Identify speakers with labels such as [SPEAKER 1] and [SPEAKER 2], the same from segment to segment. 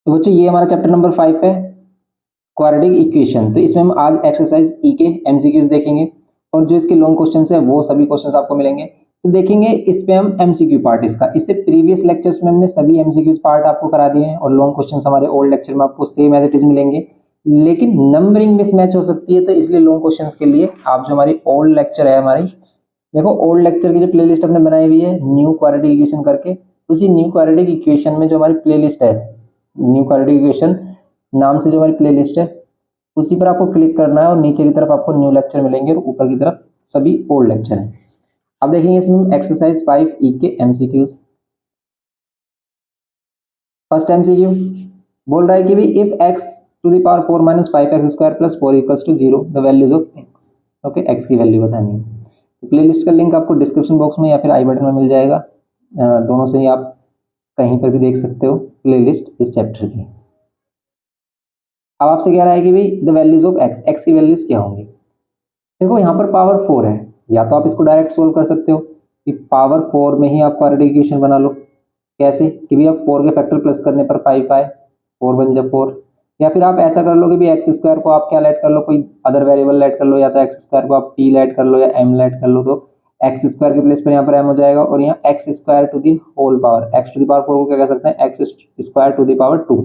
[SPEAKER 1] तो बच्चों ये हमारा चैप्टर नंबर 5 है, क्वाड्रेटिक इक्वेशन। तो इसमें हम आज एक्सरसाइज ई के एमसीक्यूज देखेंगे और जो इसके लॉन्ग क्वेश्चंस है वो सभी क्वेश्चंस आपको मिलेंगे। तो देखेंगे इस पे हम एमसीक्यू पार्ट इसका। इससे प्रीवियस लेक्चर्स में हमने सभी एमसीक्यूज पार्ट आपको करा दिए हैं और लॉन्ग क्वेश्चंस हमारे ओल्ड लेक्चर में आपको सेम एज इट इज मिलेंगे, लेकिन नंबरिंग मिसमैच हो सकती है। तो इसलिए लॉन्ग क्वेश्चंस के लिए आप जो हमारी ओल्ड लेक्चर है हमारी, देखो ओल्ड लेक्चर की जो प्लेलिस्ट हमने बनाई हुई है न्यू क्वाड्रेटिक इक्वेशन करके, उसी न्यू क्वाड्रेटिक इक्वेशन में जो हमारी प्लेलिस्ट है न्यू क्वाड्रेटिक इक्वेशन नाम से जो हमारी प्लेलिस्ट है उसी पर आपको क्लिक करना है और नीचे की तरफ आपको न्यू लेक्चर मिलेंगे और ऊपर की तरफ सभी ओल्ड लेक्चर हैं। अब देखेंगे इसमें एक्सरसाइज 5 ई के एमसीक्यूज। फर्स्ट एमसीक्यू बोल रहा है कि भी if x to the power 4 minus 5x square plus 4 equals to 0 the values of x। Okay, x की वैल्यू बतानी है। तो प्लेलिस्ट का लिंक आपको डिस्क्रिप्शन बॉक्स में या फिर आई बटन में मिल जाएगा, दोनों से ही आप कहीं पर भी देख सकते हो प्लेलिस्ट इस चैप्टर की। अब आपसे कह रहा है कि भाई द वैल्यूज ऑफ x की वैल्यूज क्या होंगी। देखो यहाँ पर पावर 4 है, या तो आप इसको डायरेक्ट सोल्व कर सकते हो कि पावर 4 में ही आप क्वाड्रेटिक इक्वेशन बना लो। कैसे कि भी आप 4 के फैक्टर प्लस करने पर 5 आए, 4 बन जा 4। या फिर आप ऐसा कर लो कि भी एक्स स्क्वायर को आप क्या लेट कर लो, कोई अदर वेरिएबल लेट कर लो, या तो एक्स स्क्वायर को आप टी लेट कर लो या एम लेट कर लो। तो एक्स स्क्वायर के प्लेस पर यहाँ पर एम हो जाएगा और यहाँ x square to the whole power, x to the power 4 को क्या कह सकते हैं, x square to the power 2।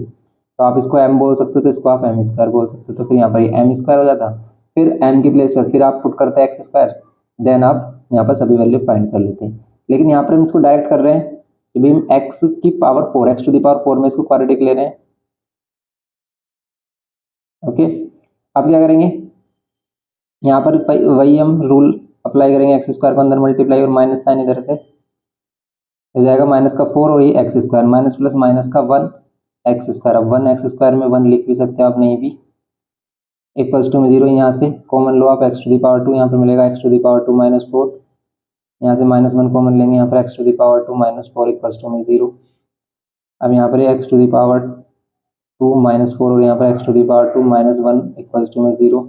[SPEAKER 1] तो आप इसको m बोल सकते हो, तो इसको आप एम स्क्वायर बोल सकते हो। तो फिर यहाँ पर एम स्क्वायर हो जाता, फिर m की प्लेस पर फिर आप पुट करते हैं एक्स स्क्वायर, देन आप यहाँ पर सभी वैल्यू फाइंड कर लेते हैं। लेकिन यहाँ पर हम इसको डायरेक्ट कर रहे हैं कि भाई हम x की power 4, x to the power 4 में इसको क्वाड्रेटिक ले रहे हैं। ओके, अब क्या करेंगे, यहाँ पर वही हम रूल अप्लाई करेंगे, एक्स स्क्वायर को अंदर मल्टीप्लाई और माइनस साइन इधर से हो जाएगा, माइनस का 4 और ये x square minus plus minus का 1 एक्स स्क्वायर। अब 1 एक्स स्क्वायर में 1 लिख भी सकते हो आप, नहीं भी इक्वल्स टू में 0, यहाँ से कॉमन लो आप एक्स टू दी पावर 2, यहाँ पर मिलेगा x to the power 2 minus 4, यहाँ से माइनस 1 कॉमन लेंगे, यहाँ पर x to the power 2 minus 4 equals to में 0। अब यहाँ पर x to the power 2 minus 4 और यहाँ पर x to the power 2 minus 1 equals to में 0,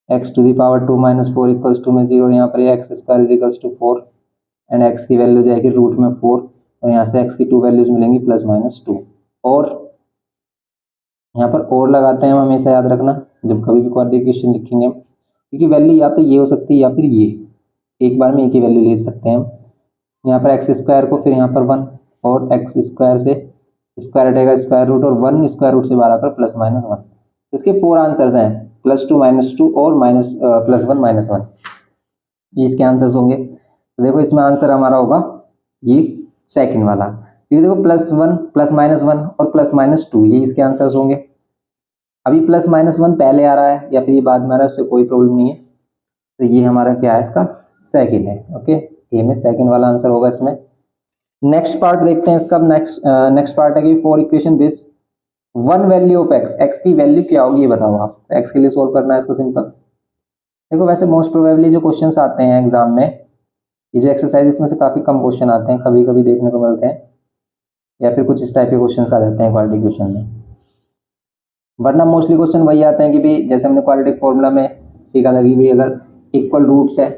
[SPEAKER 1] x to the power 2 minus 4 equals to में 0 और यहाँ पर x square is equals to 4 and x की वैल्यू जाएगी रूट में 4 और यहाँ से एक्स की 2 वैल्यूज मिलेंगी प्लस माइनस 2। और यहाँ पर और लगाते हैं हम, हमेशा याद रखना जब कभी भी क्वाड्रेटिक इक्वेशन लिखेंगे हम, क्योंकि वैल्यू या तो ये हो सकती है या फिर ये, एक बार में एक ही वैल्यू ले सकते हैं हम। यहाँ पर एक्स स्क्वायर को फिर यहाँ पर 1 और एक्स स्क्वायर से स्क्वायर हटेगा स्क्वायर रूट और 1 स्क्वायर रूट से बाहर आकर प्लस माइनस 1। इसके 4 आंसर्स हैं, +2 -2 और +1 -1, ये इसके आंसर्स होंगे। तो देखो इसमें आंसर हमारा होगा ये सेकंड वाला, ये देखो +1 +-1 और +-2, ये इसके आंसर्स होंगे। अभी +-1 पहले आ रहा है या फिर ये बाद में आ रहा है, उससे कोई प्रॉब्लम नहीं है। तो ये हमारा क्या है, इसका सेकंड है। ओके, ये में सेकंड वाला आंसर होगा इसमें। नेक्स्ट पार्ट देखते हैं इसका। नेक्स्ट पार्ट है कि for equation this one value of x, x की वैल्यू क्या होगी ये बताओ आप। एक्स के लिए सोल्व करना है इसको सिंपल। देखो वैसे मोस्ट प्रोबेबली जो क्वेश्चंस आते हैं एग्जाम में, ये जो एक्सरसाइज इसमें से काफी कम क्वेश्चन आते हैं, कभी कभी देखने को मिलते हैं, या फिर कुछ इस टाइप के क्वेश्चन आ जाते हैं क्वाड्रेटिक इक्वेशन में। वरना मोस्टली क्वेश्चन वही आते हैं कि भाई जैसे हमने क्वाड्रेटिक फॉर्मूला में सीखा था कि भाई अगर इक्वल रूट्स है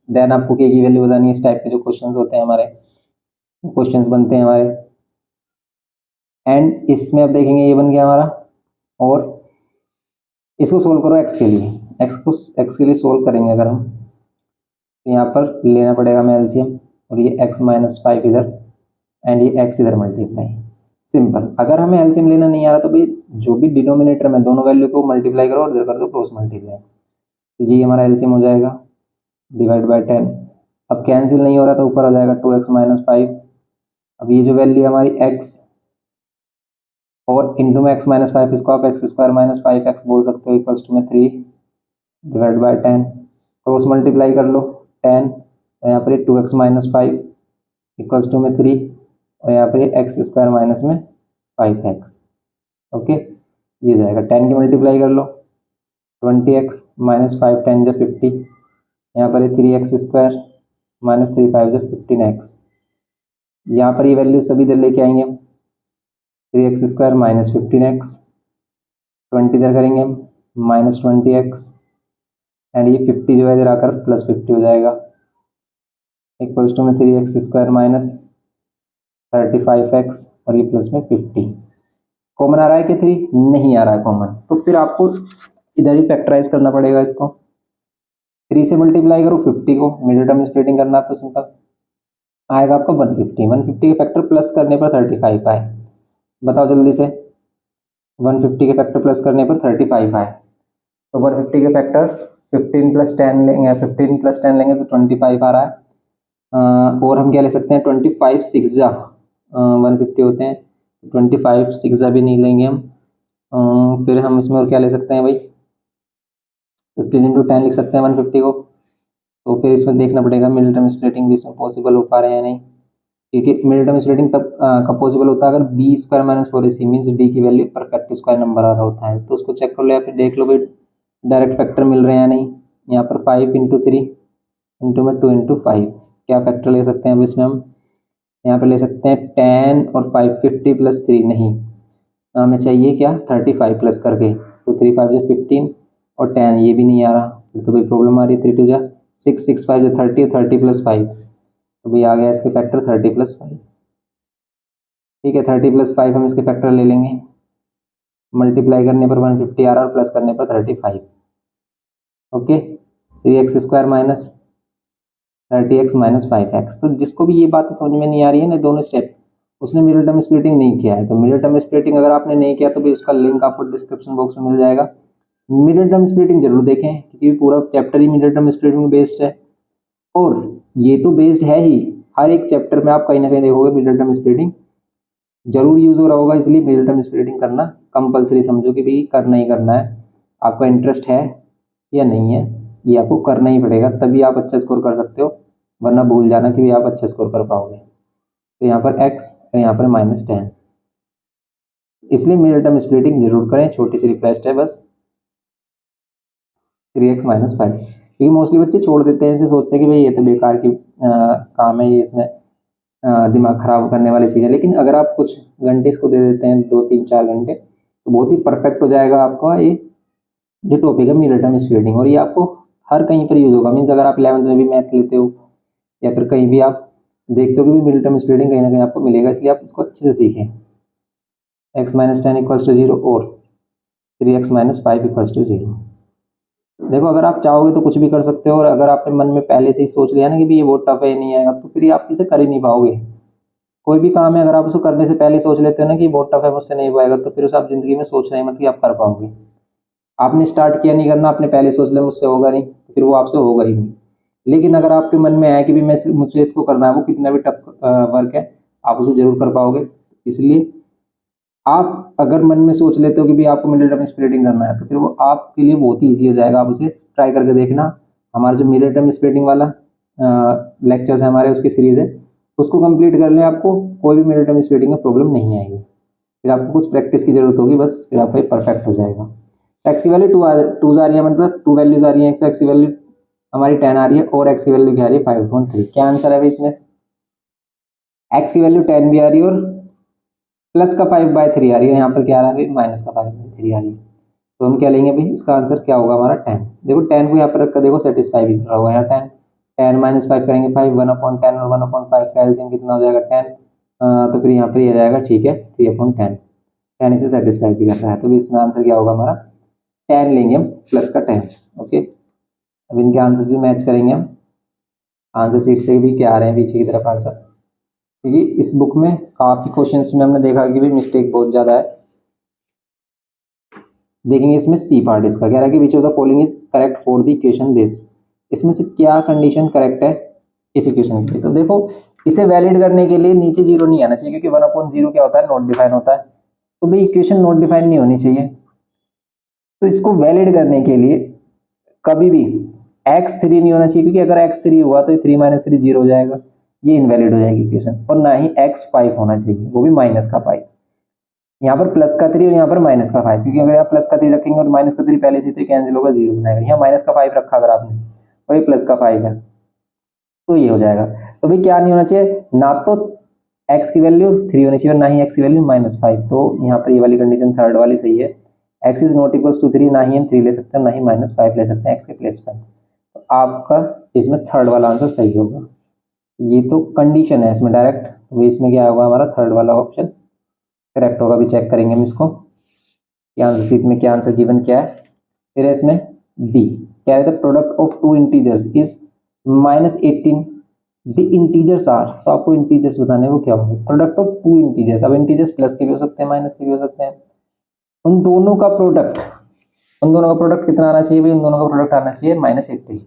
[SPEAKER 1] देन आपको के की वैल्यू बतानी है। इस टाइप के जो क्वेश्चंस होते हैं हमारे, क्वेश्चंस बनते हैं हमारे। एंड इसमें अब देखेंगे ये बन गया हमारा, और इसको सोल्व करो एक्स के लिए। एक्स के लिए सोल्व करेंगे अगर हम, तो यहाँ पर लेना पड़ेगा हमें एलसीएम, और ये x -5 इधर एंड ये x इधर मल्टीप्लाई। सिंपल, अगर हमें एलसीएम लेना नहीं आ रहा तो भाई जो भी डिनोमिनेटर में दोनों वैल्यू को मल्टीप्लाई करो और इधर कर दो क्रॉस मल्टीप्लाई, तो ये हमारा एलसीएम हो जाएगा डिवाइड बाय 10। अब कैंसिल नहीं हो रहा तो ऊपर आ जाएगा 2x -5। अब ये जो वैल्यू हमारी x और इंटू में x -5, इसको आप एक्स स्क्वायर -5x बोल सकते हो, इक्वल्स टू में 3 डिवाइड बाय 10, क्रॉस मल्टीप्लाई कर लो 10, और यहाँ पर 2x -5 इक्वल्स टू में 3 और यहाँ पर एक्स स्क्वायर माइनस में 5x। ओके, ये जाएगा 10 की मल्टीप्लाई कर लो 20x -5 10 जो 50, यहाँ पर 3x स्क्वायर -3 5 जो 15x। यहाँ पर ये वैल्यू सभी इधर लेके आएंगे हम, 3x स्क्वायर -15x, 20 इधर करेंगे -20x एंड ये 50 जो है इधर आकर +50 हो जाएगा, इक्वल्स टू में 3x स्क्वायर -35x और ये प्लस में 50। कॉमन आ रहा है कि 3 नहीं आ रहा है कॉमन, तो फिर आपको इधर ही फैक्टराइज करना पड़ेगा इसको। 3 से मल्टीप्लाई करो 50 को, मिडिल टर्म स्प्लिटिंग करना है तो सिंपल आएगा आपका 150 के फैक्टर प्लस करने पर 35 आए। बताओ जल्दी से, 150 के फैक्टर प्लस करने पर 35 आए, तो 150 के फैक्टर 15 प्लस 10 लेंगे, 15 प्लस 10 लेंगे तो 25 आ रहा है। और हम क्या ले सकते हैं, 25 6 जा 150 होते हैं, 25 6 जा भी नहीं लेंगे हम। फिर हम इसमें और क्या ले सकते हैं भाई, 15 इंटू 10 लिख सकते हैं 150 को। तो फिर इसमें देखना पड़ेगा मिडिल टर्म स्प्लिटिंग भी इसमें पॉसिबल हो पा रहे हैं या नहीं, क्योंकि मिडिल टर्म स्प्लिटिंग तब कब पॉसिबल होता है अगर b square minus 4ac means d की वैल्यू परफेक्ट स्क्वायर नंबर आ रहा होता है। तो उसको चेक कर लो या फिर देख लो भाई डायरेक्ट फैक्टर मिल रहे हैं या नहीं। यहाँ पर 5 इंटू 3 इंटू में 2 इंटू 5, क्या फैक्टर ले सकते हैं अब इसमें हम, यहाँ पर ले सकते हैं 10 और 5 50 प्लस 3 नहीं, हमें चाहिए क्या 35 प्लस करके, तो 3 5 जो 15 और 10 ये भी नहीं आ रहा, फिर तो भाई प्रॉब्लम आ रही है। 3 2 जा 6 6 5 जो 30 30 प्लस 5, तो भाई आ गया इसके फैक्टर 30 प्लस 5। ठीक है 30 प्लस 5 हम इसके फैक्टर ले लेंगे, मल्टीप्लाई करने पर 150 आ रहा है और प्लस करने पर 35। Okay 3x square minus 30x minus 5x। तो जिसको भी ये बात समझ में नहीं आ रही है ना दोनों स्टेप, उसने मिडिल टर्म स्प्लिटिंग नहीं किया है। तो मिडिल टर्म स्प्लिटिंग अगर आपने नहीं किया तो भी उसका लिंक आपको डिस्क्रिप्शन बॉक्स में मिल जाएगा। मिडिल टर्म स्प्लिटिंग जरूर देखें क्योंकि पूरा चैप्टर ही मिडिल टर्म स्प्लिटिंग बेस्ड है, और ये तो बेस्ड है ही, हर एक चैप्टर में आप कहीं ना कहीं देखोगे मिडिल टर्म स्प्लिटिंग जरूर यूज हो रहा होगा। इसलिए मिडिल टर्म स्प्लिटिंग करना कंपलसरी समझो कि भाई करना ही करना है, आपका इंटरेस्ट है या नहीं है, ये आपको करना ही पड़ेगा, तभी आप अच्छा स्कोर कर सकते हो, वरना भूल जाना कि भी आप अच्छा स्कोर कर पाओगे। तो यहाँ पर x और यहाँ पर -10, इसलिए मिडिल टर्म स्प्लिटिंग जरूर करें। छोटी सी रिक्वेस्ट है बस, 3x माइनस 5, क्योंकि मोस्टली बच्चे छोड़ देते हैं, इसे सोचते हैं कि भाई ये तो बेकार की काम है, ये इसमें दिमाग खराब करने वाली चीज़ है। लेकिन अगर आप कुछ घंटे इसको दे देते हैं 2 3 4 घंटे, तो बहुत ही परफेक्ट हो जाएगा आपका ये जो टॉपिक है मिडिल टर्म स्प्लिटिंग, और ये आपको हर कहीं पर यूज होगा। मीन्स अगर आप 11th में भी मैथ्स लेते हो या फिर कहीं भी आप देखते हो कि भी मिडिल टर्म स्प्लिटिंग कहीं ना कहीं आपको मिलेगा, इसलिए आप इसको अच्छे से सीखें। x माइनस 10 इक्वल्स टू 0 और 3x माइनस 5 इक्वल्स टू 0। देखो अगर आप चाहोगे तो कुछ भी कर सकते हो, और अगर आपने मन में पहले से ही सोच लिया ना कि भी ये बहुत टफ है, नहीं आएगा, तो फिर आप इसे कर ही नहीं पाओगे। कोई भी काम है अगर आप उसको करने से पहले सोच लेते हो ना कि बहुत टफ है मुझसे नहीं पाएगा, तो फिर उसे आप जिंदगी में सोचना ही मत कि आप कर पाओगे। आपने स्टार्ट किया नहीं करना, आपने पहले सोच लिया मुझसे होगा नहीं, तो फिर वो आपसे होगा ही नहीं। लेकिन अगर आपके मन में है कि भी मैं मुझे इसको करना है, वो कितना भी टफ वर्क है, आप उसे जरूर कर पाओगे। इसलिए आप अगर मन में सोच लेते हो कि भी आपको मिडिल टर्म स्प्लिटिंग करना है, तो फिर वो आपके लिए बहुत ही ईजी हो जाएगा। आप उसे ट्राई करके देखना। हमारा जो मिडिल टर्म स्प्लिटिंग वाला लेक्चर्स है हमारे, उसकी सीरीज है, उसको कंप्लीट कर लें, आपको कोई भी मिडिल टर्म स्प्लिटिंग में प्रॉब्लम नहीं आएगी। फिर आपको कुछ प्रैक्टिस की जरूरत होगी बस, फिर आपका परफेक्ट हो जाएगा। एक्स की वैल्यू टू आ रही है, मतलब 2 वैल्यूज आ रही है, तो एक्स की वैल्यू हमारी 10 आ रही है और एक्स की वैल्यू क्या आ रही है 5.3। क्या आंसर है भाई इसमें, एक्स की वैल्यू 10 भी आ रही है और प्लस का 5/3 आ रही है, यहाँ पर क्या आ रहा है माइनस का 5/3 आ रही है। तो हम क्या लेंगे भाई, इसका आंसर क्या होगा हमारा 10। देखो 10 को यहाँ पर रखकर देखो सेटिस्फाई भी कर रहा होगा, यहाँ 10 10 माइनस 5 करेंगे 5, 1/10 और 1/5 का एलसीएम कितना हो जाएगा 10। तो फिर यहाँ पर ये जाएगा ठीक है 3/10, 10 इसे सेटिस्फाई भी कर रहा है, तो भी इसमें आंसर क्या होगा हमारा 10 लेंगे हम, प्लस का 10। ओके अब इनके आंसर भी मैच करेंगे हम, आंसर सीट से भी क्या आ रहे हैं पीछे की तरफ आंसर, क्योंकि इस बुक में काफ़ी क्वेश्चंस में हमने देखा कि भी मिस्टेक बहुत ज़्यादा है। देखेंगे इसमें सी पार्ट इसका कह रहा है कि which of the following is correct for the equation this, इसमें से क्या कंडीशन करेक्ट है इस इक्वेशन के लिए। तो देखो इसे वैलिड करने के लिए नीचे 0 नहीं आना चाहिए, क्योंकि 1/0 क्या होता है नॉट डिफाइन होता है, तो भाई इक्वेशन नॉट डिफाइन नहीं होनी चाहिए। तो इसको वैलिड करने के लिए कभी भी x3 नहीं होना चाहिए, क्योंकि अगर x3 हुआ तो 3 - 3 0 हो जाएगा, ये इनवैलिड हो जाएगी इक्वेशन। और ना ही x5 होना चाहिए, वो भी माइनस का 5। यहाँ पर प्लस का 3 और यहाँ पर माइनस का 5, क्योंकि अगर आप प्लस का 3 रखेंगे और माइनस का 3 पहले से तो कैंसिल होगा, 0 बनाएगा। यहाँ माइनस का 5 रखा अगर आपने और ये प्लस का 5 है, तो ये हो जाएगा। तो भाई क्या नहीं होना चाहिए, ना तो x की वैल्यू 3 होनी चाहिए और ना ही x की वैल्यू -5। तो यहाँ पर ये वाली कंडीशन थर्ड वाली सही है, x is not equals to 3, ना ही हम 3 ले सकते हैं ना ही -5 ले सकते हैं x के प्लेस पर। तो आपका इसमें थर्ड वाला आंसर सही होगा। ये तो कंडीशन है इसमें डायरेक्ट, तो इसमें क्या होगा हमारा थर्ड वाला ऑप्शन करेक्ट होगा, अभी चेक करेंगे हम इसको क्या आंसर शीट में क्या आंसर गिवन क्या है। फिर है इसमें डी, क्या है the product of two integers is -18 the integers are, तो आपको इंटीजर्स बताने वो क्या होंगे, प्रोडक्ट ऑफ टू इंटीजर्स। अब इंटीजर्स प्लस के भी हो सकते हैं माइनस के भी हो सकते हैं, उन दोनों का प्रोडक्ट कितना आना चाहिए भाई, उन दोनों का प्रोडक्ट आना चाहिए -18।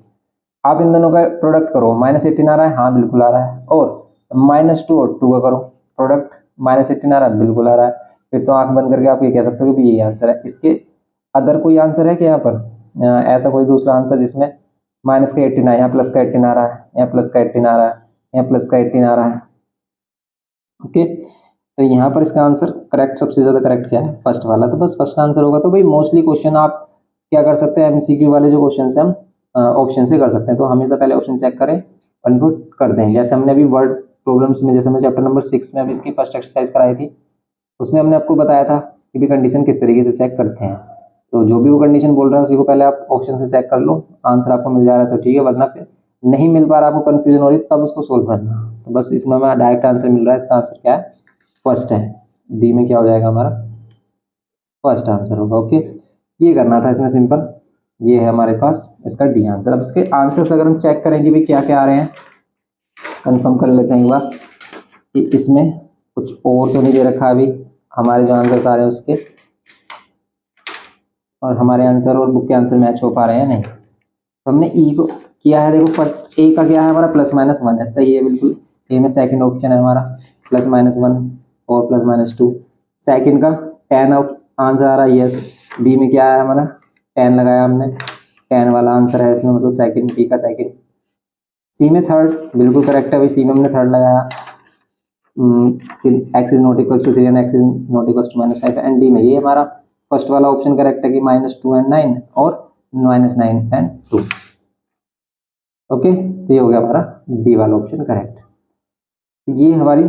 [SPEAKER 1] आप इन दोनों का प्रोडक्ट करो, -18 आ रहा है, हाँ बिल्कुल आ रहा है, और -2 और 2 का करो प्रोडक्ट, -18 आ रहा है, बिल्कुल आ रहा है। फिर तो आंख बंद करके आप ये कह सकते हो कि यही आंसर है। इसके अदर कोई आंसर है क्या यहाँ पर, ऐसा कोई दूसरा आंसर जिसमें माइनस का 18 है, यहाँ प्लस का 18 आ रहा है, यहाँ प्लस का 18 आ रहा है, यहाँ प्लस का 18 आ रहा है। ओके, तो यहाँ पर इसका आंसर करेक्ट, सबसे ज़्यादा करेक्ट क्या है, फर्स्ट वाला, तो बस फर्स्ट आंसर होगा। तो भाई मोस्टली क्वेश्चन आप क्या कर सकते हैं, एमसीक्यू वाले जो क्वेश्चन है हम ऑप्शन से कर सकते हैं, तो हमेशा पहले ऑप्शन चेक करें और इनको कर दें। जैसे हमने अभी वर्ड प्रॉब्लम्स में, जैसे हमने चैप्टर नंबर 6 में अभी इसकी फर्स्ट एक्सरसाइज कराई थी, उसमें हमने आपको बताया था कि भी कंडीशन किस तरीके से चेक करते हैं। तो जो भी वो कंडीशन बोल रहे हैं उसी को पहले आप ऑप्शन से चेक कर लो, आंसर आपको मिल जा रहा है तो ठीक है, वरना फिर नहीं मिल पा रहा, आपको कंफ्यूजन हो रही है, तब उसको सोल्व करना। तो बस इसमें हमें डायरेक्ट आंसर मिल रहा है, इसका आंसर क्या है, फर्स्ट है, डी में क्या हो जाएगा हमारा, फर्स्ट आंसर होगा। ओके, ये करना था इसमें सिंपल, ये है हमारे पास इसका डी आंसर। अब इसके आंसर्स अगर हम चेक करेंगे भी क्या क्या आ रहे हैं, कंफर्म कर लेते हैं एक बार कि इसमें कुछ और तो नहीं दे रखा अभी, हमारे जो आंसर्स आ रहे हैं उसके और हमारे आंसर और बुक के आंसर मैच हो पा रहे हैं नहीं। तो हमने ई को किया है, देखो फर्स्ट ए का क्या है हमारा +-1 है, सही है बिल्कुल, ए में सेकंड ऑप्शन है हमारा +-1 और +-2। सेकंड का 10 आंसर आ रहा है, यस। बी में क्या है हमारा 10 लगाया हमने, 10 वाला आंसर है इसमें, मतलब सेकंड, बी का सेकंड। सी में थर्ड बिल्कुल करेक्ट है भाई, सी में हमने थर्ड लगाया, x is not equal to 3 and x is not equal to -5, and d में ये हमारा फर्स्ट वाला ऑप्शन करेक्ट है कि -2 एंड 9 और -9 एंड 2। ओके, तो ये हो गया हमारा डी वाला ऑप्शन करेक्ट। ये हमारी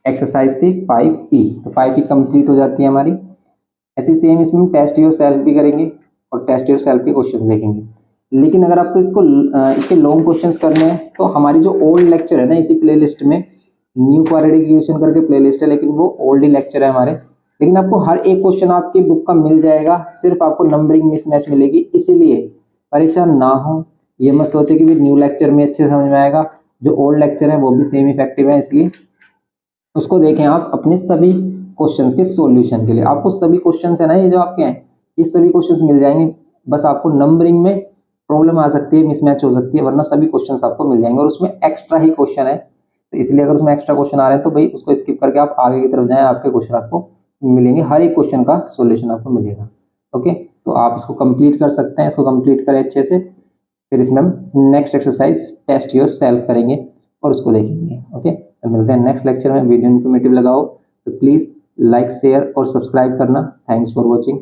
[SPEAKER 1] एक्सरसाइज थी 5E, तो 5E कंप्लीट हो जाती है हमारी। ऐसी सेम इसमें हम टेस्ट योर सेल्फ भी करेंगे और टेस्ट योर सेल्फ के क्वेश्चंस देखेंगे। लेकिन अगर आपको इसके लॉन्ग क्वेश्चंस करने हैं तो हमारी जो ओल्ड लेक्चर है ना, इसी प्लेलिस्ट में न्यू क्वाड्रेटिक इक्वेशन करके प्लेलिस्ट है, लेकिन वो ओल्ड ही लेक्चर है हमारे, लेकिन आपको हर एक क्वेश्चन आपकी बुक का मिल जाएगा, सिर्फ आपको नंबरिंग मिसमैच मिलेगी, इसीलिए परेशान ना हो। ये मत सोचे कि भी न्यू लेक्चर में अच्छे समझ में आएगा, जो ओल्ड लेक्चर है वो भी सेम इफेक्टिव है, इसलिए उसको देखें आप अपने सभी क्वेश्चंस के सॉल्यूशन के लिए। आपको सभी क्वेश्चंस है ना, ये जो आपके हैं ये सभी क्वेश्चंस मिल जाएंगे, बस आपको नंबरिंग में प्रॉब्लम आ सकती है, मिसमैच हो सकती है, वरना सभी क्वेश्चंस आपको मिल जाएंगे। और उसमें एक्स्ट्रा ही क्वेश्चन है, तो इसलिए अगर उसमें एक्स्ट्रा क्वेश्चन आ रहे हैं तो भाई उसको स्किप करके आप आगे की तरफ जाएं, आपके क्वेश्चन आपको मिलेंगे, हर एक क्वेश्चन का सोल्यूशन आपको मिलेगा। ओके, तो आप इसको कंप्लीट कर सकते हैं, इसको कंप्लीट करें अच्छे से, फिर इसमें हम next exercise test yourself करेंगे और उसको देखेंगे। ओके, तो मिलते हैं नेक्स्ट लेक्चर में। वीडियो इन्फॉर्मेटिव लगाओ तो प्लीज़ लाइक, शेयर और सब्सक्राइब करना। Thanks for watching.